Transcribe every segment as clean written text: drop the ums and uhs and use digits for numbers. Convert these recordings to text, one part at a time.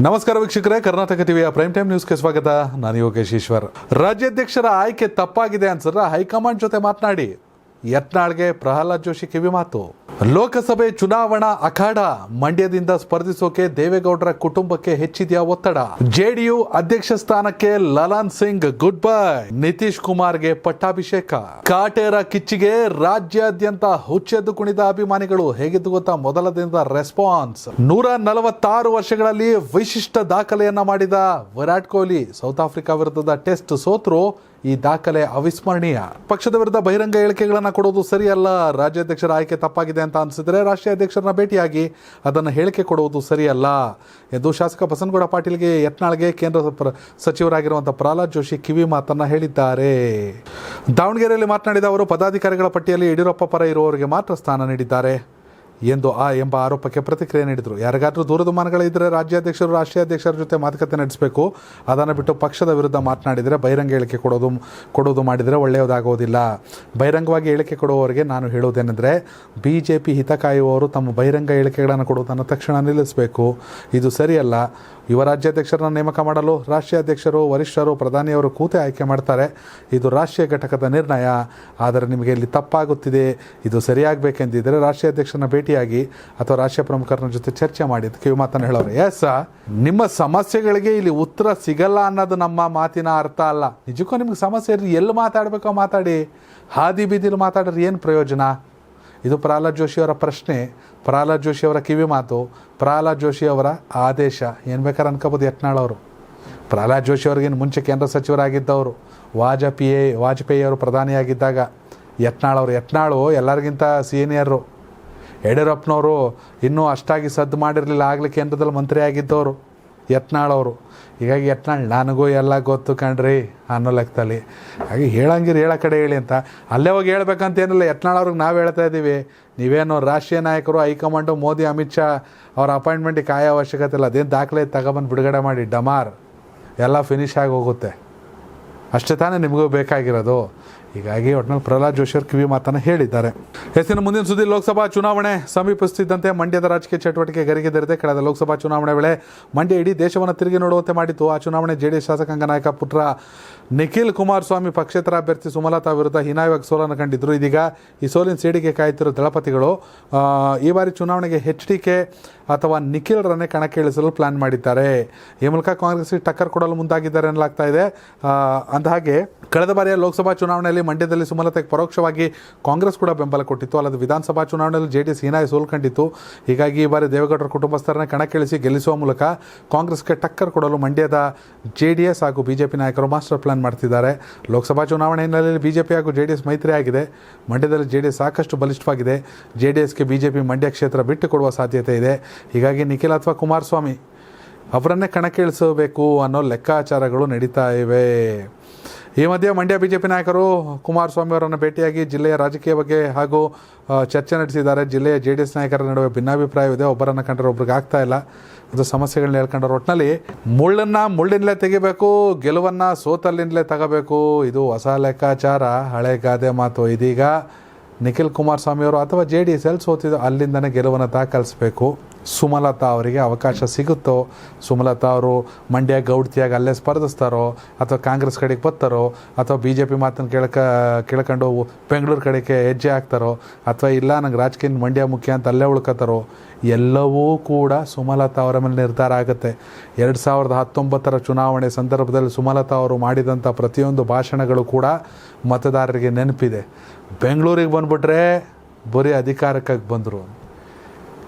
ನಮಸ್ಕಾರ ವೀಕ್ಷಕರೇ, ಕರ್ನಾಟಕ ಟಿವಿಯ ಪ್ರೈಮ್ ಟೈಮ್ ನ್ಯೂಸ್ಗೆ ಸ್ವಾಗತ. ನಾನು ಯೋಗೇಶ್ ಈಶ್ವರ್. ರಾಜ್ಯಾಧ್ಯಕ್ಷರ ಆಯ್ಕೆ ತಪ್ಪಾಗಿದೆ ಅನ್ಸಿದ್ರೆ ಹೈಕಮಾಂಡ್ ಜೊತೆ ಮಾತನಾಡಿ. ಯತ್ನಾಳ್ಗೆ ಪ್ರಹ್ಲಾದ್ ಜೋಶಿ ಕಿವಿ ಮಾತು. ಲೋಕಸಭೆ ಚುನಾವಣಾ ಅಖಾಡ, ಮಂಡ್ಯದಿಂದ ಸ್ಪರ್ಧಿಸೋಕೆ ದೇವೇಗೌಡರ ಕುಟುಂಬಕ್ಕೆ ಹೆಚ್ಚಿದೆಯಾ ಒತ್ತಡ? ಜೆಡಿಯು ಅಧ್ಯಕ್ಷ ಸ್ಥಾನಕ್ಕೆ ಲಲನ್ ಸಿಂಗ್ ಗುಡ್ ಬೈ. ನಿತೀಶ್ ಕುಮಾರ್ಗೆ ಪಟ್ಟಾಭಿಷೇಕ. ಕಾಟೇರ ಕಿಚ್ಚಿಗೆ ರಾಜ್ಯಾದ್ಯಂತ ಹುಚ್ಚೆದ್ದು ಕುಣಿದ ಅಭಿಮಾನಿಗಳು. ಹೇಗಿದ್ದು ಗೊತ್ತಾ ಮೊದಲ ದಿನದ ರೆಸ್ಪಾನ್ಸ್? 146 ವರ್ಷಗಳಲ್ಲಿ ವಿಶಿಷ್ಟ ದಾಖಲೆಯನ್ನ ಮಾಡಿದ ವಿರಾಟ್ ಕೊಹ್ಲಿ ಸೌತ್ ಆಫ್ರಿಕಾ ವಿರುದ್ಧದ ಟೆಸ್ಟ್ ಸೋತರು. ಈ ದಾಖಲೆ ಅವಿಸ್ಮರಣೀಯ. ಪಕ್ಷದ ವಿರುದ್ಧ ಬಹಿರಂಗ ಹೇಳಿಕೆಗಳನ್ನು ಕೊಡೋದು ಸರಿಯಲ್ಲ. ರಾಜ್ಯಾಧ್ಯಕ್ಷರ ಆಯ್ಕೆ ತಪ್ಪಾಗಿದೆ ಅಂತ ಅನಿಸಿದ್ರೆ ರಾಷ್ಟ್ರೀಯ ಅಧ್ಯಕ್ಷರನ್ನ ಭೇಟಿಯಾಗಿ ಅದನ್ನು ಹೇಳಿಕೆ ಕೊಡುವುದು ಸರಿಯಲ್ಲ ಎಂದು ಶಾಸಕ ಬಸನಗೌಡ ಪಾಟೀಲ್ಗೆ, ಯತ್ನಾಳ್ಗೆ ಕೇಂದ್ರ ಸಚಿವರಾಗಿರುವಂತಹ ಪ್ರಹ್ಲಾದ್ ಜೋಶಿ ಕಿವಿ ಮಾತನ್ನ ಹೇಳಿದ್ದಾರೆ. ದಾವಣಗೆರೆಯಲ್ಲಿ ಮಾತನಾಡಿದ ಅವರು, ಪದಾಧಿಕಾರಿಗಳ ಪಟ್ಟಿಯಲ್ಲಿ ಯಡಿಯೂರಪ್ಪ ಪರ ಇರುವವರಿಗೆ ಮಾತ್ರ ಸ್ಥಾನ ನೀಡಿದ್ದಾರೆ ಎಂಬ ಆರೋಪಕ್ಕೆ ಪ್ರತಿಕ್ರಿಯೆ ನೀಡಿದರು. ಯಾರಿಗಾದ್ರೂ ದೂರದುಮಾನಗಳಿದ್ದರೆ ರಾಜ್ಯಾಧ್ಯಕ್ಷರು ರಾಷ್ಟ್ರೀಯ ಅಧ್ಯಕ್ಷರ ಜೊತೆ ಮಾತುಕತೆ ನಡೆಸಬೇಕು. ಅದನ್ನು ಬಿಟ್ಟು ಪಕ್ಷದ ವಿರುದ್ಧ ಮಾತನಾಡಿದರೆ, ಬಹಿರಂಗ ಹೇಳಿಕೆ ಕೊಡೋದು ಮಾಡಿದರೆ ಒಳ್ಳೆಯದಾಗುವುದಿಲ್ಲ. ಬಹಿರಂಗವಾಗಿ ಹೇಳಿಕೆ ಕೊಡುವವರಿಗೆ ನಾನು ಹೇಳುವುದೇನೆಂದರೆ, ಬಿಜೆಪಿ ಹಿತ ಕಾಯುವವರು ತಮ್ಮ ಬಹಿರಂಗ ಹೇಳಿಕೆಗಳನ್ನು ಕೊಡುವುದನ್ನು ತಕ್ಷಣ ನಿಲ್ಲಿಸಬೇಕು. ಇದು ಸರಿಯಲ್ಲ. ಯುವ ರಾಜ್ಯಾಧ್ಯಕ್ಷರನ್ನು ನೇಮಕ ಮಾಡಲು ರಾಷ್ಟ್ರೀಯ ಅಧ್ಯಕ್ಷರು, ವರಿಷ್ಠರು, ಪ್ರಧಾನಿಯವರು ಕೂತೆ ಆಯ್ಕೆ ಮಾಡ್ತಾರೆ. ಇದು ರಾಷ್ಟ್ರೀಯ ಘಟಕದ ನಿರ್ಣಯ. ಆದರೆ ನಿಮಗೆ ಇಲ್ಲಿ ತಪ್ಪಾಗುತ್ತಿದೆ. ಇದು ಸರಿಯಾಗಬೇಕೆಂದಿದ್ದರೆ ರಾಷ್ಟ್ರೀಯ ಅಧ್ಯಕ್ಷರನ್ನ ಭೇಟಿಯಾಗಿ ಅಥವಾ ರಾಷ್ಟ್ರೀಯ ಪ್ರಮುಖರ ಜೊತೆ ಚರ್ಚೆ ಮಾಡಿ ಕಿವಿ ಮಾತನ್ನು ಹೇಳೋರು. ಎಸ್, ನಿಮ್ಮ ಸಮಸ್ಯೆಗಳಿಗೆ ಇಲ್ಲಿ ಉತ್ತರ ಸಿಗಲ್ಲ ಅನ್ನೋದು ನಮ್ಮ ಮಾತಿನ ಅರ್ಥ ಅಲ್ಲ. ನಿಜಕ್ಕೂ ನಿಮ್ಗೆ ಸಮಸ್ಯೆ ಇರಲಿ, ಎಲ್ಲಿ ಮಾತಾಡಬೇಕೋ ಮಾತಾಡಿ. ಹಾದಿ ಬೀದಿಲಿ ಮಾತಾಡ್ರೆ ಏನು ಪ್ರಯೋಜನ? ಇದು ಪ್ರಹ್ಲಾದ್ ಜೋಶಿ ಅವರ ಪ್ರಶ್ನೆ, ಪ್ರಹ್ಲಾದ್ ಜೋಶಿ ಅವರ ಕಿವಿ ಮಾತು, ಪ್ರಹ್ಲಾದ್ ಜೋಶಿ ಅವರ ಆದೇಶ. ಏನು ಬೇಕಾದ್ರೆ ಅನ್ಕೋಬೋದು ಯತ್ನಾಳ್ ಅವರು. ಪ್ರಹ್ಲಾದ್ ಜೋಶಿ ಅವ್ರಿಗೇನು ಮುಂಚೆ ಕೇಂದ್ರ ಸಚಿವರಾಗಿದ್ದವರು. ವಾಜಪೇಯಿ ಅವರು ಪ್ರಧಾನಿಯಾಗಿದ್ದಾಗ ಯತ್ನಾಳು ಎಲ್ಲರಿಗಿಂತ ಸೀನಿಯರು. ಯಡಿಯೂರಪ್ಪನವರು ಇನ್ನೂ ಅಷ್ಟಾಗಿ ಸದ್ದು ಮಾಡಿರಲಿಲ್ಲ, ಆಗಲೇ ಕೇಂದ್ರದಲ್ಲಿ ಮಂತ್ರಿ ಆಗಿದ್ದವರು ಯತ್ನಾಳ್ ಅವರು. ಹೀಗಾಗಿ ಯತ್ನಾಳ್ ನನಗೂ ಎಲ್ಲ ಗೊತ್ತು ಕಣ್ರಿ ಅನ್ನೋ ಲೆಕ್ಕದಲ್ಲಿ. ಹಾಗೆ ಹೇಳೋ ಕಡೆ ಹೇಳಿ ಅಂತ ಅಲ್ಲೇ ಹೋಗಿ ಹೇಳ್ಬೇಕಂತ ಏನಿಲ್ಲ. ಯತ್ನಾಳ್ ಅವ್ರಿಗೆ ನಾವು ಹೇಳ್ತಾ ಇದ್ದೀವಿ, ನೀವೇನು ರಾಷ್ಟ್ರೀಯ ನಾಯಕರು, ಹೈಕಮಾಂಡು, ಮೋದಿ, ಅಮಿತ್ ಶಾ ಅವ್ರ ಅಪಾಯಿಂಟ್ಮೆಂಟಿಗೆ ಕಾಯೋ ಅವಶ್ಯಕತೆ ಇಲ್ಲ. ಅದೇನು ದಾಖಲೆ ತಗೊಬಂದು ಬಿಡುಗಡೆ ಮಾಡಿ ಡಮಾರ್ ಎಲ್ಲ ಫಿನಿಶ್ ಆಗಿ ಹೋಗುತ್ತೆ. ಅಷ್ಟೇ ತಾನೇ ನಿಮಗೂ ಬೇಕಾಗಿರೋದು. ಹೀಗಾಗಿ ಒಟ್ಟಿನಲ್ಲಿ ಪ್ರಹ್ಲಾದ್ ಜೋಶಿ ಅವರು ಕಿವಿ ಮಾತನ್ನು ಹೇಳಿದ್ದಾರೆ. ಹೆಸರಿನ ಮುಂದಿನ ಸುದ್ದಿ, ಲೋಕಸಭಾ ಚುನಾವಣೆ ಸಮೀಪಿಸುತ್ತಿದ್ದಂತೆ ಮಂಡ್ಯದ ರಾಜಕೀಯ ಚಟುವಟಿಕೆ ಗರಿಗೆದರಿದೆ. ಕಳೆದ ಲೋಕಸಭಾ ಚುನಾವಣೆ ವೇಳೆ ಮಂಡ್ಯ ಇಡೀ ದೇಶವನ್ನು ತಿರುಗಿ ನೋಡುವಂತೆ ಮಾಡಿತ್ತು. ಆ ಚುನಾವಣೆ ಜೆಡಿಎಸ್ ಶಾಸಕಾಂಗ ನಾಯಕ ಪುತ್ರ ನಿಖಿಲ್ ಕುಮಾರಸ್ವಾಮಿ ಪಕ್ಷೇತರ ಅಭ್ಯರ್ಥಿ ಸುಮಲತಾ ವಿರುದ್ಧ ಹೀನಾಯವಾಗಿ ಸೋಲನ್ನು ಕಂಡಿದ್ದರು. ಇದೀಗ ಈ ಸೋಲಿನ ಸೇಡಿಗೆ ಕಾಯುತ್ತಿರುವ ದಳಪತಿಗಳು ಈ ಬಾರಿ ಚುನಾವಣೆಗೆ HDK ಅಥವಾ ನಿಖಿಲ್ರನ್ನೇ ಕಣಕ್ಕಿಳಿಸಲು ಪ್ಲಾನ್ ಮಾಡಿದ್ದಾರೆ. ಈ ಮೂಲಕ ಕಾಂಗ್ರೆಸ್ಗೆ ಟಕ್ಕರ್ ಕೊಡಲು ಮುಂದಾಗಿದ್ದಾರೆ ಎನ್ನಲಾಗ್ತಾ ಇದೆ. ಅಂದಹಾಗೆ ಕಳೆದ ಬಾರಿಯ ಲೋಕಸಭಾ ಚುನಾವಣೆಯಲ್ಲಿ ಮಂಡ್ಯದಲ್ಲಿ ಸುಮಲತಾಗೆ ಪರೋಕ್ಷವಾಗಿ ಕಾಂಗ್ರೆಸ್ ಕೂಡ ಬೆಂಬಲ ಕೊಟ್ಟಿತ್ತು. ಅಲ್ಲದೆ ವಿಧಾನಸಭಾ ಚುನಾವಣೆಯಲ್ಲಿ JDS ಹೀನಾಯ ಸೋಲು ಕಂಡಿತ್ತು. ಹೀಗಾಗಿ ಈ ಬಾರಿ ದೇವೇಗೌಡರ ಕುಟುಂಬಸ್ಥರನ್ನೇ ಕಣಕ್ಕಿಳಿಸಿ ಗೆಲ್ಲಿಸುವ ಮೂಲಕ ಕಾಂಗ್ರೆಸ್ಗೆ ಟಕ್ಕರ್ ಕೊಡಲು ಮಂಡ್ಯದ JDS ಹಾಗೂ ಬಿಜೆಪಿ ನಾಯಕರು ಮಾಸ್ಟರ್ ಪ್ಲಾನ್ ಮಾಡ್ತಿದ್ದಾರೆ. ಲೋಕಸಭಾ ಚುನಾವಣೆ ಹಿನ್ನೆಲೆಯಲ್ಲಿ ಬಿಜೆಪಿ ಹಾಗೂ JDS ಮೈತ್ರಿ ಆಗಿದೆ. ಮಂಡ್ಯದಲ್ಲಿ JDS ಸಾಕಷ್ಟು ಬಲಿಷ್ಠವಾಗಿದೆ. JDSಗೆ ಬಿಜೆಪಿ ಮಂಡ್ಯ ಕ್ಷೇತ್ರ ಬಿಟ್ಟು ಕೊಡುವ ಸಾಧ್ಯತೆ ಇದೆ. ಹೀಗಾಗಿ ನಿಖಿಲ್ ಅಥವಾ ಕುಮಾರಸ್ವಾಮಿ ಅವರನ್ನೇ ಕಣಕ್ಕಿಳಿಸಬೇಕು ಅನ್ನೋ ಲೆಕ್ಕಾಚಾರಗಳು ನಡೀತಾ ಇವೆ. ಈ ಮಧ್ಯೆ ಮಂಡ್ಯ ಬಿಜೆಪಿ ನಾಯಕರು ಕುಮಾರಸ್ವಾಮಿ ಅವರನ್ನು ಭೇಟಿಯಾಗಿ ಜಿಲ್ಲೆಯ ರಾಜಕೀಯ ಬಗ್ಗೆ ಹಾಗೂ ಚರ್ಚೆ ನಡೆಸಿದ್ದಾರೆ. ಜಿಲ್ಲೆಯ JDS ನಾಯಕರ ನಡುವೆ ಭಿನ್ನಾಭಿಪ್ರಾಯವಿದೆ. ಒಬ್ಬರನ್ನು ಕಂಡ್ರೆ ಒಬ್ರಿಗೆ ಆಗ್ತಾ ಇಲ್ಲ. ಅದು ಸಮಸ್ಯೆಗಳನ್ನ ಹೇಳ್ಕೊಂಡ್ರೆ ಒಟ್ಟಿನಲ್ಲಿ ಮುಳ್ಳಿನಲ್ಲೇ ತೆಗಿಬೇಕು, ಗೆಲುವನ್ನು ಸೋತಲ್ಲಿಂದಲೇ ತಗೋಬೇಕು. ಇದು ಹೊಸ ಲೆಕ್ಕಾಚಾರ, ಹಳೆ ಗಾದೆ ಮಾತು. ಇದೀಗ ನಿಖಿಲ್ ಕುಮಾರಸ್ವಾಮಿ ಅವರು ಅಥವಾ JDS ಎಲ್ಲಿ ಸೋತಿದ್ದು ಅಲ್ಲಿಂದನೇ ಗೆಲುವನ್ನು ದಾಖಲಿಸಬೇಕು. ಸುಮಲತಾ ಅವರಿಗೆ ಅವಕಾಶ ಸಿಗುತ್ತೋ, ಸುಮಲತಾ ಅವರು ಮಂಡ್ಯ ಗೌಡ್ತಿಯಾಗಿ ಅಲ್ಲೇ ಸ್ಪರ್ಧಿಸ್ತಾರೋ, ಅಥವಾ ಕಾಂಗ್ರೆಸ್ ಕಡೆಗೆ ಬರ್ತಾರೋ, ಅಥವಾ BJP ಮಾತನ್ನು ಕೇಳ್ಕೊಂಡು ಬೆಂಗಳೂರು ಕಡೆಗೆ ಹೆಜ್ಜೆ ಹಾಕ್ತಾರೋ, ಅಥವಾ ಇಲ್ಲ ನಂಗೆ ರಾಜಕೀಯ ಮಂಡ್ಯ ಮುಖ್ಯ ಅಂತ ಅಲ್ಲೇ ಉಳ್ಕೋತಾರೋ, ಎಲ್ಲವೂ ಕೂಡ ಸುಮಲತಾ ಅವರ ಮೇಲೆ ನಿರ್ಧಾರ ಆಗುತ್ತೆ. 2019 ಚುನಾವಣೆ ಸಂದರ್ಭದಲ್ಲಿ ಸುಮಲತಾ ಅವರು ಮಾಡಿದಂಥ ಪ್ರತಿಯೊಂದು ಭಾಷಣಗಳು ಕೂಡ ಮತದಾರರಿಗೆ ನೆನಪಿದೆ. ಬೆಂಗಳೂರಿಗೆ ಬಂದುಬಿಟ್ರೆ ಬರೀ ಅಧಿಕಾರಕ್ಕಾಗಿ ಬಂದರು,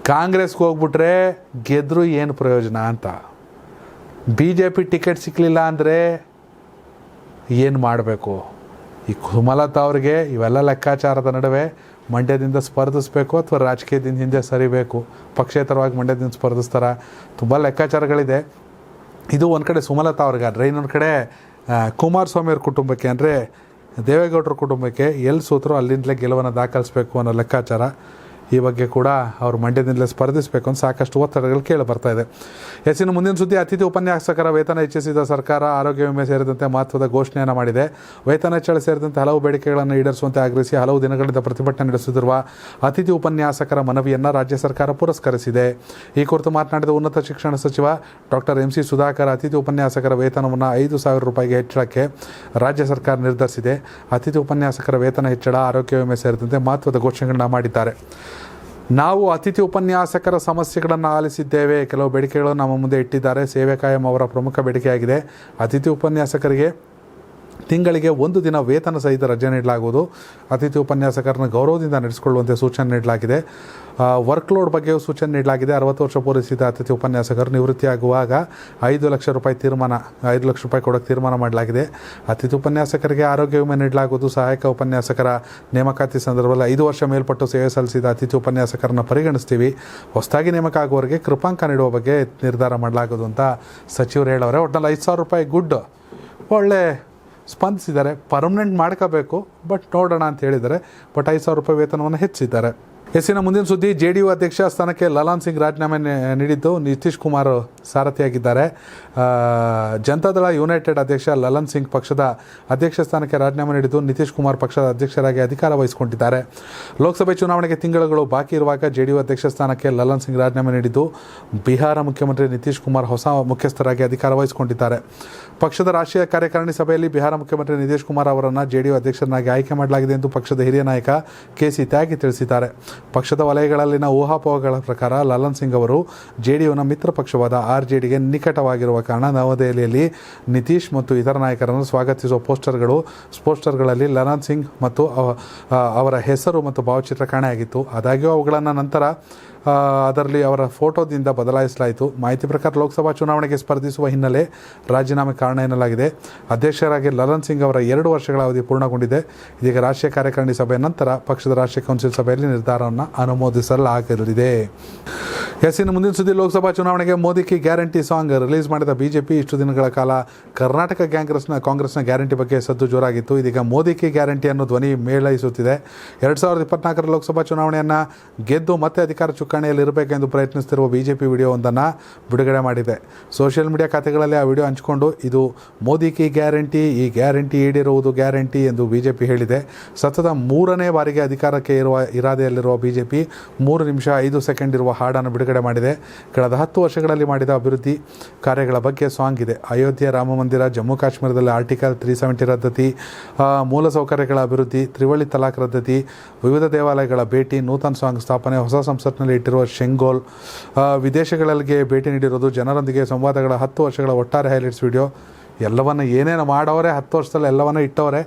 ಕಾಂಗ್ರೆಸ್ಗೆ ಹೋಗ್ಬಿಟ್ರೆ ಗೆದ್ದರು ಏನು ಪ್ರಯೋಜನ ಅಂತ. BJP ಟಿಕೆಟ್ ಸಿಕ್ಕಲಿಲ್ಲ ಅಂದರೆ ಏನು ಮಾಡಬೇಕು? ಈ ಸುಮಲತಾ ಅವರಿಗೆ ಇವೆಲ್ಲ ಲೆಕ್ಕಾಚಾರದ ನಡುವೆ ಮಂಡ್ಯದಿಂದ ಸ್ಪರ್ಧಿಸಬೇಕು ಅಥವಾ ರಾಜಕೀಯದಿಂದ ಹಿಂದೆ ಸರಿಬೇಕು, ಪಕ್ಷೇತರವಾಗಿ ಮಂಡ್ಯದಿಂದ ಸ್ಪರ್ಧಿಸ್ತಾರ, ತುಂಬ ಲೆಕ್ಕಾಚಾರಗಳಿದೆ. ಇದು ಒಂದು ಕಡೆ ಸುಮಲತಾ ಅವ್ರಿಗೆ. ಆದರೆ ಇನ್ನೊಂದು ಕಡೆ ಕುಮಾರಸ್ವಾಮಿ ಅವ್ರ ಕುಟುಂಬಕ್ಕೆ, ಅಂದರೆ ದೇವೇಗೌಡರ ಕುಟುಂಬಕ್ಕೆ ಎಲ್ಲಿ ಸೋತರೋ ಅಲ್ಲಿಂದಲೇ ಗೆಲುವನ್ನು ದಾಖಲಿಸಬೇಕು ಅನ್ನೋ ಲೆಕ್ಕಾಚಾರ. ಈ ಬಗ್ಗೆ ಕೂಡ ಅವರು ಮಂಡ್ಯದಿಂದಲೇ ಸ್ಪರ್ಧಿಸಬೇಕು ಅಂತ ಸಾಕಷ್ಟು ಒತ್ತಡಗಳು ಕೇಳಿ ಬರ್ತಾ ಇದೆ. ಇನ್ನು ಮುಂದಿನ ಸುದ್ದಿ, ಅತಿಥಿ ಉಪನ್ಯಾಸಕರ ವೇತನ ಹೆಚ್ಚಿಸಿದ ಸರ್ಕಾರ ಆರೋಗ್ಯ ವಿಮೆ ಸೇರಿದಂತೆ ಮಹತ್ವದ ಘೋಷಣೆಯನ್ನು ಮಾಡಿದೆ. ವೇತನ ಹೆಚ್ಚಳ ಸೇರಿದಂತೆ ಹಲವು ಬೇಡಿಕೆಗಳನ್ನು ಈಡೇರಿಸುವಂತೆ ಆಗ್ರಹಿಸಿ ಹಲವು ದಿನಗಳಿಂದ ಪ್ರತಿಭಟನೆ ನಡೆಸುತ್ತಿರುವ ಅತಿಥಿ ಉಪನ್ಯಾಸಕರ ಮನವಿಯನ್ನು ರಾಜ್ಯ ಸರ್ಕಾರ ಪುರಸ್ಕರಿಸಿದೆ. ಈ ಕುರಿತು ಮಾತನಾಡಿದ ಉನ್ನತ ಶಿಕ್ಷಣ ಸಚಿವ ಡಾಕ್ಟರ್ MC ಸುಧಾಕರ್, ಅತಿಥಿ ಉಪನ್ಯಾಸಕರ ವೇತನವನ್ನು 5,000 ರೂಪಾಯಿಗೆ ಹೆಚ್ಚಳಕ್ಕೆ ರಾಜ್ಯ ಸರ್ಕಾರ ನಿರ್ಧರಿಸಿದೆ. ಅತಿಥಿ ಉಪನ್ಯಾಸಕರ ವೇತನ ಹೆಚ್ಚಳ, ಆರೋಗ್ಯ ವಿಮೆ ಸೇರಿದಂತೆ ಮಹತ್ವದ ಘೋಷಣೆಗಳನ್ನ ಮಾಡಿದ್ದಾರೆ. ನಾವು ಅತಿಥಿ ಉಪನ್ಯಾಸಕರ ಸಮಸ್ಯೆಗಳನ್ನು ಆಲಿಸಿದ್ದೇವೆ. ಕೆಲವು ಬೇಡಿಕೆಗಳು ನಮ್ಮ ಮುಂದೆ ಇಟ್ಟಿದ್ದಾರೆ. ಸೇವೆ ಕಾಯಂ ಅವರ ಪ್ರಮುಖ ಬೇಡಿಕೆಯಾಗಿದೆ. ಅತಿಥಿ ಉಪನ್ಯಾಸಕರಿಗೆ ತಿಂಗಳಿಗೆ 1 ದಿನ ವೇತನ ಸಹಿತ ರಜೆ ನೀಡಲಾಗುವುದು. ಅತಿಥಿ ಉಪನ್ಯಾಸಕರನ್ನು ಗೌರವದಿಂದ ನಡೆಸಿಕೊಳ್ಳುವಂತೆ ಸೂಚನೆ ನೀಡಲಾಗಿದೆ. ವರ್ಕ್ಲೋಡ್ ಬಗ್ಗೆಯೂ ಸೂಚನೆ ನೀಡಲಾಗಿದೆ. 60 ವರ್ಷ ಪೂರೈಸಿದ ಅತಿಥಿ ಉಪನ್ಯಾಸಕರು ನಿವೃತ್ತಿಯಾಗುವಾಗ 5 ಲಕ್ಷ ರೂಪಾಯಿ ಕೊಡೋಕ್ಕೆ ತೀರ್ಮಾನ ಮಾಡಲಾಗಿದೆ. ಅತಿಥಿ ಉಪನ್ಯಾಸಕರಿಗೆ ಆರೋಗ್ಯ ವಿಮೆ ನೀಡಲಾಗುವುದು. ಸಹಾಯಕ ಉಪನ್ಯಾಸಕರ ನೇಮಕಾತಿ ಸಂದರ್ಭದಲ್ಲಿ 5 ವರ್ಷ ಮೇಲ್ಪಟ್ಟು ಸೇವೆ ಸಲ್ಲಿಸಿದ ಅತಿಥಿ ಉಪನ್ಯಾಸಕರನ್ನು ಪರಿಗಣಿಸ್ತೀವಿ. ಹೊಸದಾಗಿ ನೇಮಕ ಆಗುವವರಿಗೆ ಕೃಪಾಂಕ ನೀಡುವ ಬಗ್ಗೆ ನಿರ್ಧಾರ ಮಾಡಲಾಗುವುದು ಅಂತ ಸಚಿವರು ಹೇಳೋರೆ. ಒಟ್ಟಿನಲ್ಲಿ 5,000 ರೂಪಾಯಿ ಗುಡ್, ಒಳ್ಳೆ ಸ್ಪಂದಿಸಿದ್ದಾರೆ. ಪರ್ಮನೆಂಟ್ ಮಾಡ್ಕೋಬೇಕು, ಬಟ್ ನೋಡೋಣ ಅಂತ ಹೇಳಿದ್ದಾರೆ. ಬಟ್ 5,000 ರೂಪಾಯಿ ವೇತನವನ್ನು ಹೆಚ್ಚಿದ್ದಾರೆ. ಇನ್ನು ಮುಂದಿನ ಸುದ್ದಿ, JDU ಅಧ್ಯಕ್ಷ ಸ್ಥಾನಕ್ಕೆ ಲಲನ್ ಸಿಂಗ್ ರಾಜೀನಾಮೆ ನೀಡಿದ್ದು ನಿತೀಶ್ ಕುಮಾರ್ ಸಾರಥಿಯಾಗಿದ್ದಾರೆ. ಜನತಾದಳ ಯುನೈಟೆಡ್ ಅಧ್ಯಕ್ಷ ಲಲನ್ ಸಿಂಗ್ ಪಕ್ಷದ ಅಧ್ಯಕ್ಷ ಸ್ಥಾನಕ್ಕೆ ರಾಜೀನಾಮೆ ನೀಡಿದ್ದು ನಿತೀಶ್ ಕುಮಾರ್ ಪಕ್ಷದ ಅಧ್ಯಕ್ಷರಾಗಿ ಅಧಿಕಾರ ವಹಿಸಿಕೊಂಡಿದ್ದಾರೆ. ಲೋಕಸಭೆ ಚುನಾವಣೆಗೆ ತಿಂಗಳುಗಳು ಬಾಕಿ ಇರುವಾಗ JDU ಅಧ್ಯಕ್ಷ ಸ್ಥಾನಕ್ಕೆ ಲಲನ್ ಸಿಂಗ್ ರಾಜೀನಾಮೆ ನೀಡಿದ್ದು ಬಿಹಾರ ಮುಖ್ಯಮಂತ್ರಿ ನಿತೀಶ್ ಕುಮಾರ್ ಹೊಸ ಮುಖ್ಯಸ್ಥರಾಗಿ ಅಧಿಕಾರ ವಹಿಸಿಕೊಂಡಿದ್ದಾರೆ. ಪಕ್ಷದ ರಾಷ್ಟ್ರೀಯ ಕಾರ್ಯಕಾರಿಣಿ ಸಭೆಯಲ್ಲಿ ಬಿಹಾರ ಮುಖ್ಯಮಂತ್ರಿ ನಿತೀಶ್ ಕುಮಾರ್ ಅವರನ್ನು JDU ಅಧ್ಯಕ್ಷರನ್ನಾಗಿ ಆಯ್ಕೆ ಮಾಡಲಾಗಿದೆ ಎಂದು ಪಕ್ಷದ ಹಿರಿಯ ನಾಯಕ KC ತ್ಯಾಗಿ ತಿಳಿಸಿದ್ದಾರೆ. ಪಕ್ಷದ ವಲಯಗಳಲ್ಲಿನ ಊಹಾಪೋಹಗಳ ಪ್ರಕಾರ ಲಲನ್ ಸಿಂಗ್ ಅವರು JDUನ ಮಿತ್ರ ಪಕ್ಷವಾದ RJDಗೆ ನಿಕಟವಾಗಿರುವ ಕಾರಣ ನವದೆಹಲಿಯಲ್ಲಿ ನಿತೀಶ್ ಮತ್ತು ಇತರ ನಾಯಕರನ್ನು ಸ್ವಾಗತಿಸುವ ಪೋಸ್ಟರ್ಗಳಲ್ಲಿ ಲಲನ್ ಸಿಂಗ್ ಮತ್ತು ಅವರ ಹೆಸರು ಮತ್ತು ಭಾವಚಿತ್ರ ಕಾಣೆಯಾಗಿತ್ತು. ಆದಾಗ್ಯೂ ಅವುಗಳನ್ನು ನಂತರ ಅದರಲ್ಲಿ ಅವರ ಫೋಟೋದಿಂದ ಬದಲಾಯಿಸಲಾಯಿತು. ಮಾಹಿತಿ ಪ್ರಕಾರ ಲೋಕಸಭಾ ಚುನಾವಣೆಗೆ ಸ್ಪರ್ಧಿಸುವ ಹಿನ್ನೆಲೆ ರಾಜೀನಾಮೆ ಕಾರಣ ಎನ್ನಲಾಗಿದೆ. ಅಧ್ಯಕ್ಷರಾಗಿ ಲಲನ್ ಸಿಂಗ್ ಅವರ 2 ವರ್ಷಗಳ ಅವಧಿ ಪೂರ್ಣಗೊಂಡಿದೆ. ಇದೀಗ ರಾಷ್ಟ್ರೀಯ ಕಾರ್ಯಕಾರಿಣಿ ಸಭೆಯ ನಂತರ ಪಕ್ಷದ ರಾಷ್ಟ್ರೀಯ ಕೌನ್ಸಿಲ್ ಸಭೆಯಲ್ಲಿ ನಿರ್ಧಾರವನ್ನು ಅನುಮೋದಿಸಲಾಗಲಿದೆ. ಇನ್ನು ಮುಂದಿನ ಸುದ್ದಿ, ಲೋಕಸಭಾ ಚುನಾವಣೆಗೆ ಮೋದಿ ಕಿ ಗ್ಯಾರಂಟಿ ಸಾಂಗ್ ರಿಲೀಸ್ ಮಾಡಿದ ಬಿಜೆಪಿ ಇಷ್ಟು ದಿನಗಳ ಕಾಲ ಕರ್ನಾಟಕ ಕಾಂಗ್ರೆಸ್ನ ಗ್ಯಾರಂಟಿ ಬಗ್ಗೆ ಸದ್ದು ಜೋರಾಗಿತ್ತು. ಇದೀಗ ಮೋದಿ ಕಿ ಗ್ಯಾರಂಟಿಯನ್ನು ಧ್ವನಿ ಮೇಳೈಸುತ್ತಿದೆ. 2024 ಲೋಕಸಭಾ ಚುನಾವಣೆಯನ್ನು ಗೆದ್ದು ಮತ್ತೆ ಅಧಿಕಾರ ಚುಕ್ಕಾಣಿಯಲ್ಲಿ ಇರಬೇಕೆಂದು ಪ್ರಯತ್ನಿಸುತ್ತಿರುವ ಬಿಜೆಪಿ ವಿಡಿಯೋವೊಂದನ್ನು ಬಿಡುಗಡೆ ಮಾಡಿದೆ. ಸೋಷಿಯಲ್ ಮೀಡಿಯಾ ಖಾತೆಗಳಲ್ಲಿ ಆ ವಿಡಿಯೋ ಹಂಚಿಕೊಂಡು ಇದು ಮೋದಿ ಕಿ ಗ್ಯಾರಂಟಿ, ಈ ಗ್ಯಾರಂಟಿ ಈಡೇರುವುದು ಗ್ಯಾರಂಟಿ ಎಂದು ಬಿಜೆಪಿ ಹೇಳಿದೆ. ಸತತ 3ನೇ ಬಾರಿಗೆ ಅಧಿಕಾರಕ್ಕೆ ಇರಾದೆಯಲ್ಲಿರುವ ಬಿಜೆಪಿ 3 ನಿಮಿಷ 5 ಸೆಕೆಂಡ್ ಇರುವ ಹಾಡನ್ನು ಬಿಡುಗಡೆ ಮಾಡಿದೆ. ಕಳೆದ 10 ವರ್ಷಗಳಲ್ಲಿ ಮಾಡಿದ ಅಭಿವೃದ್ಧಿ ಕಾರ್ಯಗಳ ಬಗ್ಗೆ ಸಾಂಗ್ ಇದೆ. ಅಯೋಧ್ಯೆ ರಾಮ ಮಂದಿರ, ಜಮ್ಮು ಕಾಶ್ಮೀರದಲ್ಲಿ ಆರ್ಟಿಕಲ್ 370 ರದ್ದತಿ, ಮೂಲಸೌಕರ್ಯಗಳ ಅಭಿವೃದ್ಧಿ, ತ್ರಿವಳಿ ತಲಾಕ್ ರದ್ದತಿ, ವಿವಿಧ ದೇವಾಲಯಗಳ ಭೇಟಿ, ನೂತನ ಸಾಂಗ್ ಸ್ಥಾಪನೆ, ಹೊಸ ಸಂಸತ್ನಲ್ಲಿ ಇಟ್ಟಿರುವ ಶೆಂಗೋಲ್, ವಿದೇಶಗಳಿಗೆ ಭೇಟಿ ನೀಡಿರೋದು, ಜನರೊಂದಿಗೆ ಸಂವಾದಗಳ 10 ವರ್ಷಗಳ ಒಟ್ಟಾರೆ ಹೈಲೈಟ್ಸ್ ವಿಡಿಯೋ, ಎಲ್ಲವನ್ನು ಏನೇನು ಮಾಡವರೆ 10 ವರ್ಷದಲ್ಲಿ ಎಲ್ಲವನ್ನೂ ಇಟ್ಟವರೆ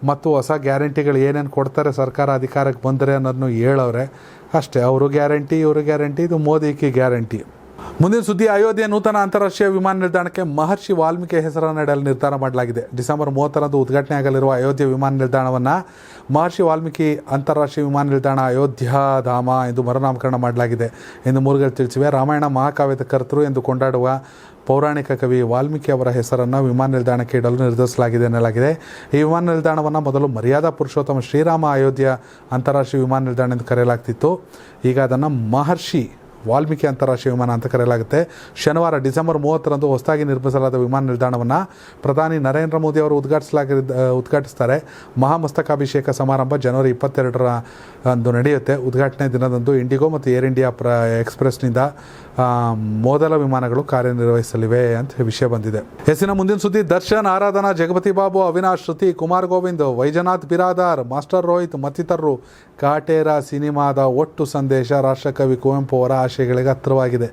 ಮತ್ತು ಹೊಸ ಗ್ಯಾರಂಟಿಗಳು ಏನೇನು ಕೊಡ್ತಾರೆ ಸರ್ಕಾರ ಅಧಿಕಾರಕ್ಕೆ ಬಂದರೆ ಅನ್ನೋದನ್ನು ಹೇಳವ್ರೆ ಅಷ್ಟೇ. ಅವರು ಗ್ಯಾರಂಟಿ, ಇವರು ಗ್ಯಾರಂಟಿ, ಇದು ಮೋದಿ ಕಿ ಗ್ಯಾರಂಟಿ. ಮುಂದಿನ ಸುದ್ದಿ, ಅಯೋಧ್ಯೆ ನೂತನ ಅಂತಾರಾಷ್ಟ್ರೀಯ ವಿಮಾನ ನಿಲ್ದಾಣಕ್ಕೆ ಮಹರ್ಷಿ ವಾಲ್ಮೀಕಿ ಹೆಸರನ್ನು ಇಡಲು ನಿರ್ಧಾರ ಮಾಡಲಾಗಿದೆ. ಡಿಸೆಂಬರ್ 30ರಂದು ಉದ್ಘಾಟನೆ ಆಗಲಿರುವ ಅಯೋಧ್ಯೆ ವಿಮಾನ ನಿಲ್ದಾಣವನ್ನು ಮಹರ್ಷಿ ವಾಲ್ಮೀಕಿ ಅಂತಾರಾಷ್ಟ್ರೀಯ ವಿಮಾನ ನಿಲ್ದಾಣ ಅಯೋಧ್ಯಾಧಾಮ ಎಂದು ಮರುನಾಮಕರಣ ಮಾಡಲಾಗಿದೆ ಎಂದು ಮೂಲಗಳು ತಿಳಿಸಿವೆ. ರಾಮಾಯಣ ಮಹಾಕಾವ್ಯದ ಕರ್ತೃ ಎಂದು ಕೊಂಡಾಡುವ ಪೌರಾಣಿಕ ಕವಿ ವಾಲ್ಮೀಕಿ ಅವರ ಹೆಸರನ್ನು ವಿಮಾನ ನಿಲ್ದಾಣಕ್ಕೆ ಇಡಲು ನಿರ್ಧರಿಸಲಾಗಿದೆ ಎನ್ನಲಾಗಿದೆ. ಈ ವಿಮಾನ ನಿಲ್ದಾಣವನ್ನು ಮೊದಲು ಮರ್ಯಾದಾ ಪುರುಷೋತ್ತಮ ಶ್ರೀರಾಮ ಅಯೋಧ್ಯ ಅಂತಾರಾಷ್ಟ್ರೀಯ ವಿಮಾನ ನಿಲ್ದಾಣ ಎಂದು ಕರೆಯಲಾಗ್ತಿತ್ತು. ಈಗ ಅದನ್ನು ಮಹರ್ಷಿ ವಾಲ್ಮೀಕಿ ಅಂತಾರಾಷ್ಟ್ರೀಯ ವಿಮಾನ ಅಂತ ಕರೆಯಲಾಗುತ್ತೆ. ಶನಿವಾರ ಡಿಸೆಂಬರ್ 30ರಂದು ಹೊಸದಾಗಿ ನಿರ್ಮಿಸಲಾದ ವಿಮಾನ ನಿಲ್ದಾಣವನ್ನು ಪ್ರಧಾನಿ ನರೇಂದ್ರ ಮೋದಿ ಅವರು ಉದ್ಘಾಟಿಸ್ತಾರೆ. ಮಹಾಮಸ್ತಕಾಭಿಷೇಕ ಸಮಾರಂಭ ಜನವರಿ 22ರಂದು ನಡೆಯುತ್ತೆ. ಉದ್ಘಾಟನೆ ದಿನದಂದು ಇಂಡಿಗೋ ಮತ್ತು ಏರ್ ಇಂಡಿಯಾ ಎಕ್ಸ್ಪ್ರೆಸ್ನಿಂದ ಮೊದಲ ವಿಮಾನಗಳು ಕಾರ್ಯನಿರ್ವಹಿಸಲಿವೆ ಅಂತ ವಿಷಯ ಬಂದಿದೆ. ಮುಂದಿನ ಸುದ್ದಿ, ದರ್ಶನ್, ಆರಾಧನಾ, ಜಗಪತಿ ಬಾಬು, ಅವಿನಾಶ್, ಶ್ರುತಿ, ಕುಮಾರ್ ಗೋವಿಂದ್, ವೈಜನಾಥ್ ಬಿರಾದಾರ್, ಮಾಸ್ಟರ್ ರೋಹಿತ್ ಮತ್ತಿತರರು ಕಾಟೇರ ಸಿನಿಮಾದ ಒಟ್ಟು ಸಂದೇಶ ರಾಷ್ಟ್ರಕವಿ ಕುವೆಂಪು ಅವರ ಆಶಯಗಳಿಗೆ ಹತ್ತಿರವಾಗಿದೆ.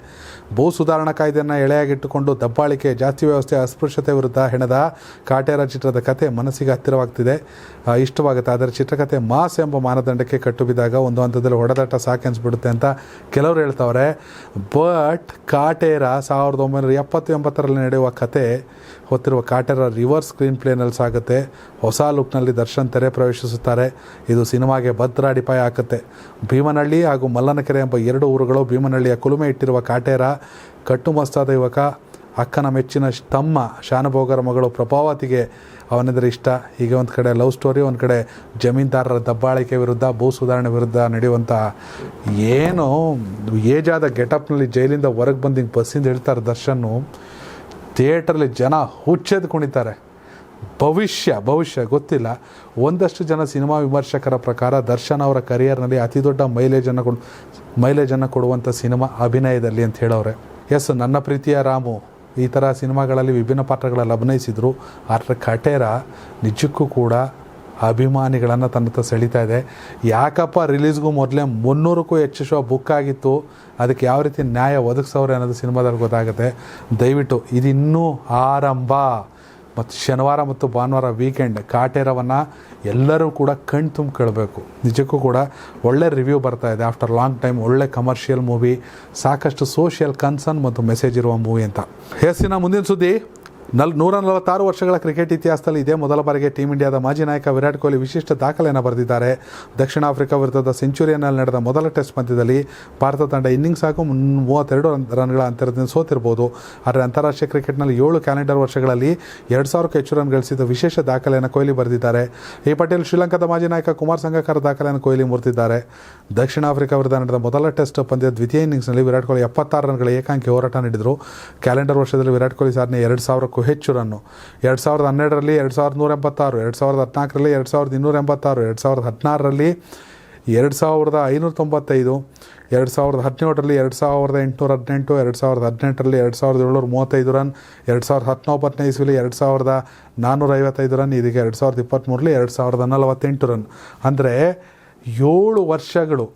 ಭೂ ಸುಧಾರಣಾ ಕಾಯ್ದೆಯನ್ನು ಎಳೆಯಾಗಿಟ್ಟುಕೊಂಡು ದಬ್ಬಾಳಿಕೆ, ಜಾತಿ ವ್ಯವಸ್ಥೆ, ಅಸ್ಪೃಶ್ಯತೆ ವಿರುದ್ಧ ಹೆಣೆದ ಕಾಟೇರ ಚಿತ್ರದ ಕತೆ ಮನಸ್ಸಿಗೆ ಹತ್ತಿರವಾಗ್ತಿದೆ, ಇಷ್ಟವಾಗುತ್ತೆ. ಆದರೆ ಚಿತ್ರಕಥೆ ಮಾಸ್ ಎಂಬ ಮಾನದಂಡಕ್ಕೆ ಕಟ್ಟು ಬಿದ್ದಾಗ ಒಂದು ಹಂತದಲ್ಲಿ ಹೊಡೆದಾಟ ಸಾಕೆನ್ಸ್ಬಿಡುತ್ತೆ ಅಂತ ಕೆಲವರು ಹೇಳ್ತವ್ರೆ. ಬಟ್ ಕಾಟೇರ 1970-80ರಲ್ಲಿ ನಡೆಯುವ ಕತೆ ಹೊತ್ತಿರುವ ಕಾಟೇರ ರಿವರ್ಸ್ ಸ್ಕ್ರೀನ್ ಪ್ಲೇನಲ್ಲಿ ಸಾಗುತ್ತೆ. ಹೊಸ ಲುಕ್ನಲ್ಲಿ ದರ್ಶನ್ ತೆರೆ ಪ್ರವೇಶಿಸುತ್ತಾರೆ. ಇದು ಸಿನಿಮಾಗೆ ಭದ್ರ ಅಡಿಪಾಯ ಹಾಕುತ್ತೆ. ಭೀಮನಹಳ್ಳಿ ಹಾಗೂ ಮಲ್ಲನಕೆರೆ ಎಂಬ 2 ಊರುಗಳು ಭೀಮನಹಳ್ಳಿಯ ಕುಲುಮೆ ಇಟ್ಟಿರುವ ಕಾಟೇರ ಕಟ್ಟುಮಸ್ತಾದ ಯುವಕ ಅಕ್ಕನ ಮೆಚ್ಚಿನ ತಮ್ಮ ಶಾನುಭೋಗರ ಮಗಳು ಪ್ರಭಾವತಿಗೆ ಅವನೆಂದರೆ ಇಷ್ಟ. ಹೀಗೆ ಒಂದು ಕಡೆ ಲವ್ ಸ್ಟೋರಿ, ಒಂದು ಕಡೆ ಜಮೀನ್ದಾರರ ದಬ್ಬಾಳಿಕೆ ವಿರುದ್ಧ, ಭೂ ಸುಧಾರಣೆ ವಿರುದ್ಧ ನಡೆಯುವಂಥ ಏನು ಏಜಾದ ಗೆಟಪ್ನಲ್ಲಿ ಜೈಲಿಂದ ಹೊರಗೆ ಬಂದು ಹಿಂಗೆ ಬಸ್ಸಿಂದ ಹೇಳ್ತಾರೆ ದರ್ಶನ್ನು. ಥಿಯೇಟ್ರಲ್ಲಿ ಜನ ಹುಚ್ಚೆದ್ದು ಕುಣಿತಾರೆ. ಭವಿಷ್ಯ ಗೊತ್ತಿಲ್ಲ. ಒಂದಷ್ಟು ಜನ ಸಿನಿಮಾ ವಿಮರ್ಶಕರ ಪ್ರಕಾರ ದರ್ಶನ್ ಅವರ ಕರಿಯರ್ನಲ್ಲಿ ಅತಿ ದೊಡ್ಡ ಮೈಲೇಜನ್ನು ಕೊಡುವಂಥ ಸಿನಿಮಾ ಅಭಿನಯದಲ್ಲಿ ಅಂತ ಹೇಳೋರೆ. ಎಸ್, ನನ್ನ ಪ್ರೀತಿಯ ರಾಮು ಈ ಥರ ಸಿನಿಮಾಗಳಲ್ಲಿ ವಿಭಿನ್ನ ಪಾತ್ರಗಳಲ್ಲಿ ಅಭಿನಯಿಸಿದರು. ಆದರೆ ಕಟೇರ ನಿಜಕ್ಕೂ ಕೂಡ ಅಭಿಮಾನಿಗಳನ್ನು ತನ್ನತ್ತ ಸೆಳೀತಾ ಇದೆ. ಯಾಕಪ್ಪ ರಿಲೀಸ್ಗೂ ಮೊದಲೇ 300ಕ್ಕೂ ಹೆಚ್ಚು ಶೋ ಬುಕ್ ಆಗಿತ್ತು, ಅದಕ್ಕೆ ಯಾವ ರೀತಿ ನ್ಯಾಯ ಒದಗಿಸೋರೆ ಅನ್ನೋದು ಸಿನಿಮಾದಲ್ಲಿ ಗೊತ್ತಾಗುತ್ತೆ. ದಯವಿಟ್ಟು ಇದು ಇನ್ನೂ ಆರಂಭ. ಮತ್ತು ಶನಿವಾರ ಮತ್ತು ಭಾನುವಾರ ವೀಕೆಂಡ್ ಕಾಟೇರವನ್ನು ಎಲ್ಲರೂ ಕೂಡ ಕಣ್ ತುಂಬ ಕೇಳಬೇಕು. ನಿಜಕ್ಕೂ ಕೂಡ ಒಳ್ಳೆ ರಿವ್ಯೂ ಬರ್ತಾ ಇದೆ. ಆಫ್ಟರ್ ಲಾಂಗ್ ಟೈಮ್ ಒಳ್ಳೆ ಕಮರ್ಷಿಯಲ್ ಮೂವಿ, ಸಾಕಷ್ಟು ಸೋಷಿಯಲ್ ಕನ್ಸರ್ನ್ ಮತ್ತು ಮೆಸೇಜ್ ಇರುವ ಮೂವಿ ಅಂತ. ಹೆಸ್ಸಿನ ಮುಂದಿನ ಸುದ್ದಿ, 146 ವರ್ಷಗಳ ಕ್ರಿಕೆಟ್ ಇತಿಹಾಸದಲ್ಲಿ ಇದೇ ಮೊದಲ ಬಾರಿಗೆ ಟೀಮ್ ಇಂಡಿಯಾದ ಮಾಜಿ ನಾಯಕ ವಿರಾಟ್ ಕೊಹ್ಲಿ ವಿಶಿಷ್ಟ ದಾಖಲೆಯನ್ನು ಬರೆದಿದ್ದಾರೆ. ದಕ್ಷಿಣ ಆಫ್ರಿಕಾ ವಿರುದ್ಧದ ಸೆಂಚುರಿಯನ್ನಲ್ಲಿ ನಡೆದ ಮೊದಲ ಟೆಸ್ಟ್ ಪಂದ್ಯದಲ್ಲಿ ಭಾರತ ತಂಡ ಇನ್ನಿಂಗ್ಸ್ ಹಾಗೂ 32 ರನ್ಗಳ ಅಂತರದಿಂದ ಸೋತಿರಬಹುದು. ಆದರೆ ಅಂತಾರಾಷ್ಟ್ರೀಯ ಕ್ರಿಕೆಟ್ನಲ್ಲಿ 7 ಕ್ಯಾಲೆಂಡರ್ ವರ್ಷಗಳಲ್ಲಿ 2000ಕ್ಕೂ ಹೆಚ್ಚು ರನ್ ಗಳಿಸಿದ ವಿಶೇಷ ದಾಖಲೆಯನ್ನು ಕೊಹ್ಲಿ ಬರೆದಿದ್ದಾರೆ. ಈ ಪಟ್ಟಿಯಲ್ಲಿ ಶ್ರೀಲಂಕಾದ ಮಾಜಿ ನಾಯಕ ಕುಮಾರ್ ಸಂಗಕ್ಕರ ದಾಖಲೆಯನ್ನು ಕೊಹ್ಲಿ ಮುರಿದಿದ್ದಾರೆ. ದಕ್ಷಿಣ ಆಫ್ರಿಕಾ ವಿರುದ್ಧ ನಡೆದ ಮೊದಲ ಟೆಸ್ಟ್ ಪಂದ್ಯದ ದ್ವಿತೀಯ ಇನ್ನಿಂಗ್ಸ್ನಲ್ಲಿ ವಿರಾಟ್ ಕೊಹ್ಲಿ 76 ರನ್ಗಳ ಏಕಾಂಕಿ ಹೋರಾಟ ನೀಡಿದರು. ಕ್ಯಾಲೆಂಡರ್ ವರ್ಷದಲ್ಲಿ ವಿರಾಟ್ ಕೊಹ್ಲಿ ಸಾಧನೆ 2000ಕ್ಕೂ ಹೆಚ್ಚು ರನ್ನು. 2012ರಲ್ಲಿ 2186, 2014ರಲ್ಲಿ 2286, 2016ರಲ್ಲಿ 2595, 2017ರಲ್ಲಿ 2818, 2018ರಲ್ಲಿ 2735 ರನ್, 2019ನೇ ಇಸ್ವಿಲಿ 2455 ರನ್, ಇದೀಗ 2023ರಲ್ಲಿ 2048 ರನ್. ಅಂದರೆ 7 ವರ್ಷಗಳು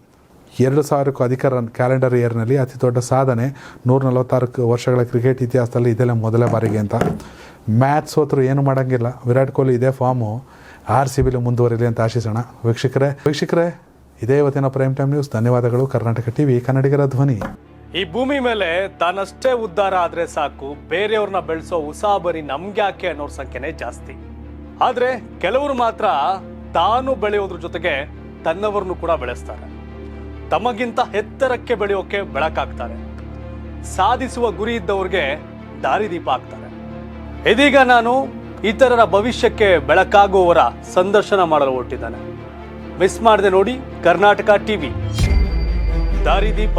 2000ಕ್ಕೂ ಅಧಿಕ ರನ್ ಕ್ಯಾಲೆಂಡರ್ ಇಯರ್ನಲ್ಲಿ ಅತಿ ದೊಡ್ಡ ಸಾಧನೆ 146 ವರ್ಷಗಳ ಕ್ರಿಕೆಟ್ ಇತಿಹಾಸದಲ್ಲಿ ಇದೆಲ್ಲ ಮೊದಲ ಬಾರಿಗೆ ಅಂತ. ಮ್ಯಾಚ್ ಸೋತರು ಏನು ಮಾಡೋಂಗಿಲ್ಲ. ವಿರಾಟ್ ಕೊಹ್ಲಿ ಇದೇ ಫಾರ್ಮು RCBಲಿ ಮುಂದುವರಿಲಿ ಅಂತ ಆಶಿಸೋಣ. ವೀಕ್ಷಕರೇ ಇದೇ ಇವತ್ತಿನ ಪ್ರೈಮ್ ಟೈಮ್ ನ್ಯೂಸ್. ಧನ್ಯವಾದಗಳು. ಕರ್ನಾಟಕ ಟಿವಿ, ಕನ್ನಡಿಗರ ಧ್ವನಿ. ಈ ಭೂಮಿ ಮೇಲೆ ತಾನಷ್ಟೇ ಉದ್ಧಾರ ಆದ್ರೆ ಸಾಕು, ಬೇರೆಯವ್ರನ್ನ ಬೆಳೆಸೋ ಉಸಾಬರಿ ನಮ್ಗ್ಯಾಕೆ ಅನ್ನೋರ್ ಸಂಖ್ಯೆನೇ ಜಾಸ್ತಿ. ಆದ್ರೆ ಕೆಲವರು ಮಾತ್ರ ತಾನು ಬೆಳೆಯೋದ್ರ ಜೊತೆಗೆ ತನ್ನವರನ್ನು ಕೂಡ ಬೆಳೆಸ್ತಾರೆ. ತಮಗಿಂತ ಎತ್ತರಕ್ಕೆ ಬೆಳೆಯೋಕೆ ಬೆಳಕಾಗ್ತಾರೆ. ಸಾಧಿಸುವ ಗುರಿ ಇದ್ದವ್ರಿಗೆ ದಾರಿದೀಪ ಆಗ್ತಾರೆ. ಇದೀಗ ನಾನು ಇತರರ ಭವಿಷ್ಯಕ್ಕೆ ಬೆಳಕಾಗುವವರ ಸಂದರ್ಶನ ಮಾಡಲು ಹೊರಟಿದ್ದಾನೆ. ಮಿಸ್ ಮಾಡದೆ ನೋಡಿ ಕರ್ನಾಟಕ ಟಿವಿ, ದಾರಿದೀಪ.